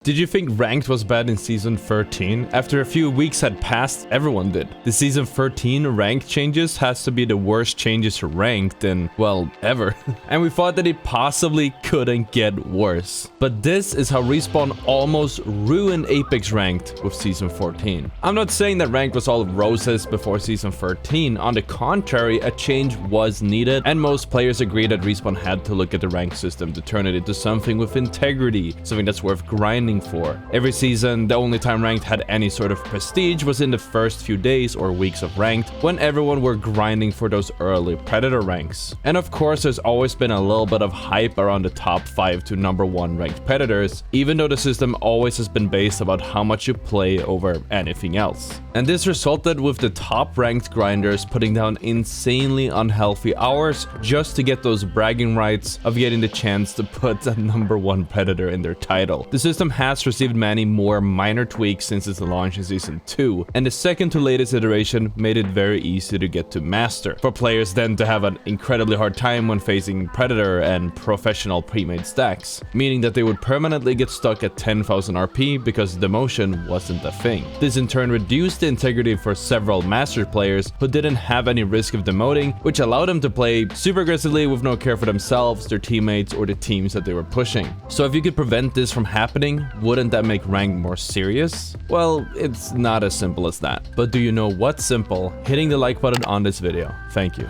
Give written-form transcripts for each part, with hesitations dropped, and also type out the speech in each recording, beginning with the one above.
Did you think Ranked was bad in Season 13? After a few weeks had passed, everyone did. The Season 13 Ranked changes has to be the worst changes to Ranked in, well, ever. And we thought that it possibly couldn't get worse. But this is how Respawn almost ruined Apex Ranked with Season 14. I'm not saying that Ranked was all roses before Season 13. On the contrary, a change was needed, and most players agree that Respawn had to look at the ranked system to turn it into something with integrity, something that's worth grinding for. Every season, the only time Ranked had any sort of prestige was in the first few days or weeks of Ranked, when everyone were grinding for those early Predator ranks. And of course, there's always been a little bit of hype around the top 5 to number 1 ranked Predators, even though the system always has been based about how much you play over anything else. And this resulted with the top ranked grinders putting down insanely unhealthy hours just to get those bragging rights of getting the chance to put a number 1 Predator in their title. The system has received many more minor tweaks since its launch in Season 2, and the second to latest iteration made it very easy to get to Master, for players then to have an incredibly hard time when facing Predator and professional pre-made stacks, meaning that they would permanently get stuck at 10,000 RP because demotion wasn't a thing. This in turn reduced the integrity for several Master players who didn't have any risk of demoting, which allowed them to play super aggressively with no care for themselves, their teammates, or the teams that they were pushing. So if you could prevent this from happening, wouldn't that make Ranked more serious? Well, it's not as simple as that. But do you know what's simple? Hitting the like button on this video. Thank you.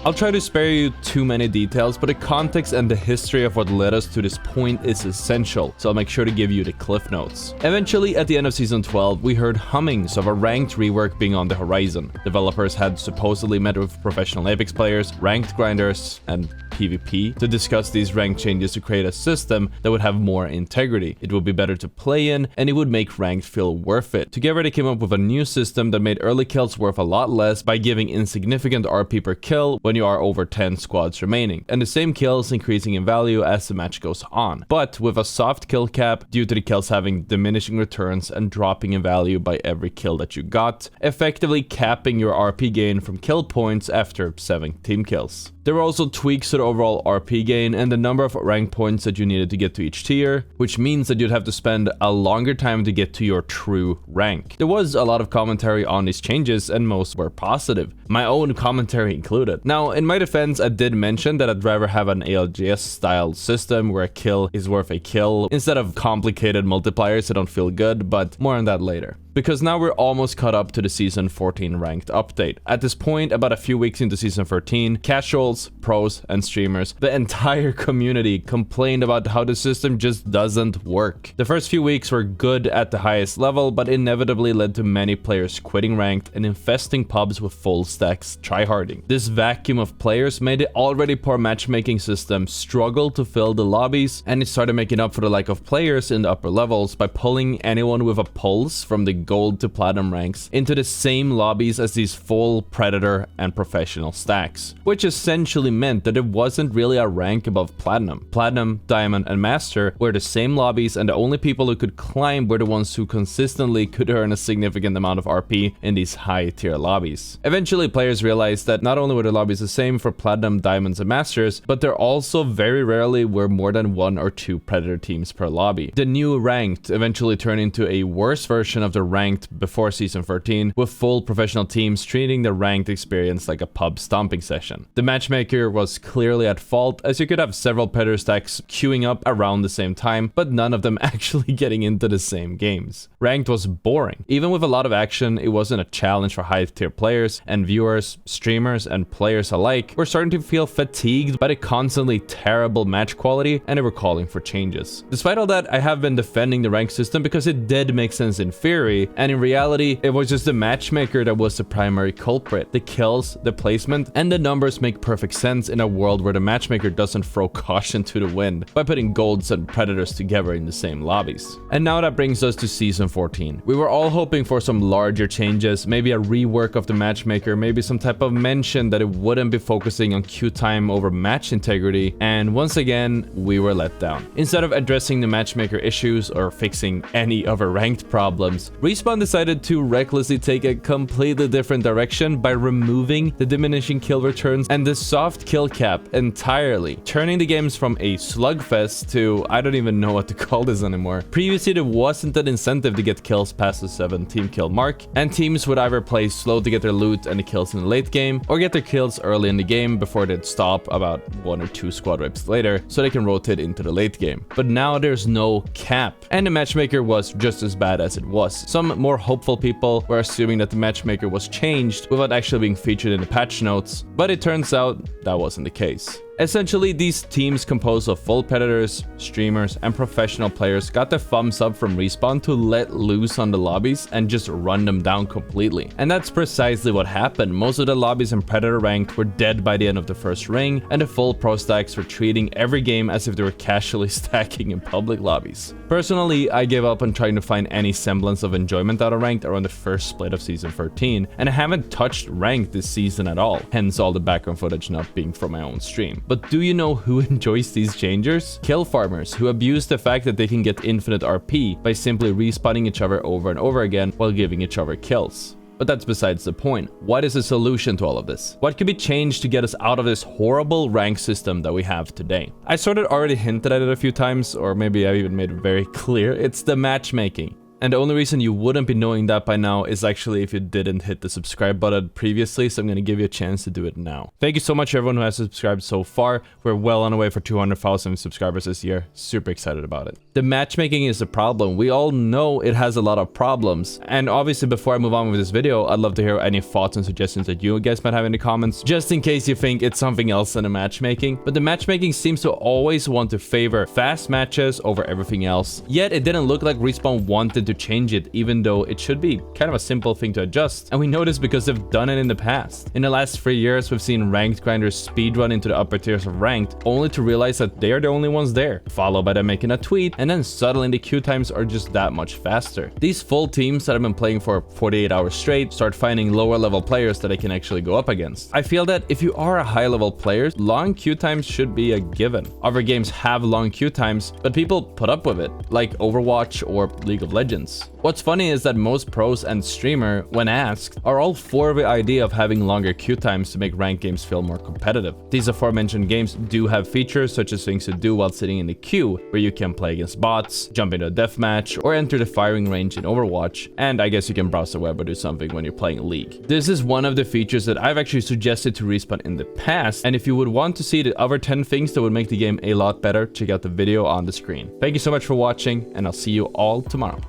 I'll try to spare you too many details, but the context and the history of what led us to this point is essential, so I'll make sure to give you the cliff notes. Eventually, at the end of Season 12, we heard hummings of a ranked rework being on the horizon. Developers had supposedly met with professional Apex players, ranked grinders, and PvP to discuss these rank changes to create a system that would have more integrity. It would be better to play in, and it would make Ranked feel worth it. Together, they came up with a new system that made early kills worth a lot less by giving insignificant RP per kill when you are over 10 squads remaining, and the same kills increasing in value as the match goes on, but with a soft kill cap due to the kills having diminishing returns and dropping in value by every kill that you got, effectively capping your RP gain from kill points after 7 team kills. There were also tweaks to the overall RP gain and the number of rank points that you needed to get to each tier, which means that you'd have to spend a longer time to get to your true rank. There was a lot of commentary on these changes, and most were positive, my own commentary included. Now, in my defense, I did mention that I'd rather have an ALGS style system where a kill is worth a kill instead of complicated multipliers that don't feel good, but more on that later. Because now we're almost caught up to the Season 14 Ranked update. At this point, about a few weeks into Season 13, casuals, pros, and streamers, the entire community complained about how the system just doesn't work. The first few weeks were good at the highest level, but inevitably led to many players quitting Ranked and infesting pubs with full stacks tryharding. This vacuum of players made the already poor matchmaking system struggle to fill the lobbies, and it started making up for the lack of players in the upper levels by pulling anyone with a pulse from the gold to platinum ranks into the same lobbies as these full Predator and professional stacks, which essentially meant that it wasn't really a rank above platinum. Platinum, diamond, and master were the same lobbies, and the only people who could climb were the ones who consistently could earn a significant amount of RP in these high tier lobbies. Eventually, players realized that not only were the lobbies the same for platinum, diamonds, and masters, but there also very rarely were more than 1 or 2 Predator teams per lobby. The new ranked eventually turned into a worse version of the ranked before Season 13, with full professional teams treating the ranked experience like a pub stomping session. The matchmaker was clearly at fault, as you could have several Predator stacks queuing up around the same time, but none of them actually getting into the same games. Ranked was boring. Even with a lot of action, it wasn't a challenge for high tier players, and viewers, streamers, and players alike were starting to feel fatigued by the constantly terrible match quality, and they were calling for changes. Despite all that, I have been defending the ranked system because it did make sense in theory, and in reality, it was just the matchmaker that was the primary culprit. The kills, the placement, and the numbers make perfect sense in a world where the matchmaker doesn't throw caution to the wind by putting golds and predators together in the same lobbies. And now that brings us to Season 14. We were all hoping for some larger changes, maybe a rework of the matchmaker, maybe some type of mention that it wouldn't be focusing on queue time over match integrity, and once again, we were let down. Instead of addressing the matchmaker issues or fixing any other ranked problems, Respawn decided to recklessly take a completely different direction by removing the diminishing kill returns and the soft kill cap entirely, turning the games from a slugfest to, I don't even know what to call this anymore. Previously, there wasn't an incentive to get kills past the 7 team kill mark, and teams would either play slow to get their loot and the kills in the late game, or get their kills early in the game before they'd stop about 1 or 2 squad wipes later, so they can rotate into the late game. But now there's no cap, and the matchmaker was just as bad as it was. Some more hopeful people were assuming that the matchmaker was changed without actually being featured in the patch notes, but it turns out that wasn't the case. Essentially, these teams composed of full predators, streamers, and professional players got the thumbs up from Respawn to let loose on the lobbies and just run them down completely. And that's precisely what happened. Most of the lobbies in Predator ranked were dead by the end of the first ring, and the full pro stacks were treating every game as if they were casually stacking in public lobbies. Personally, I gave up on trying to find any semblance of enjoyment out of ranked around the first split of season 13, and I haven't touched ranked this season at all, hence all the background footage not being from my own stream. But do you know who enjoys these changers? Kill farmers, who abuse the fact that they can get infinite RP by simply respawning each other over and over again while giving each other kills. But that's besides the point. What is the solution to all of this? What could be changed to get us out of this horrible rank system that we have today? I sort of already hinted at it a few times, or maybe I even made it very clear. It's the matchmaking. And the only reason you wouldn't be knowing that by now is actually if you didn't hit the subscribe button previously, so I'm going to give you a chance to do it now. Thank you so much everyone who has subscribed so far. We're well on our way for 200,000 subscribers this year. Super excited about it. The matchmaking is a problem. We all know it has a lot of problems. And obviously before I move on with this video, I'd love to hear any thoughts and suggestions that you guys might have in the comments, just in case you think it's something else than the matchmaking. But the matchmaking seems to always want to favor fast matches over everything else. Yet it didn't look like Respawn wanted to change it, even though it should be kind of a simple thing to adjust. And we know this because they've done it in the past. In the last 3 years, we've seen ranked grinders speedrun into the upper tiers of ranked, only to realize that they are the only ones there, followed by them making a tweet, and then suddenly the queue times are just that much faster. These full teams that have been playing for 48 hours straight start finding lower level players that they can actually go up against. I feel that if you are a high level player, long queue times should be a given. Other games have long queue times, but people put up with it, like Overwatch or League of Legends. What's funny is that most pros and streamer, when asked, are all for the idea of having longer queue times to make ranked games feel more competitive. These aforementioned games do have features such as things to do while sitting in the queue, where you can play against bots, jump into a deathmatch, or enter the firing range in Overwatch, and I guess you can browse the web or do something when you're playing League. This is one of the features that I've actually suggested to Respawn in the past, and if you would want to see the other 10 things that would make the game a lot better, check out the video on the screen. Thank you so much for watching, and I'll see you all tomorrow.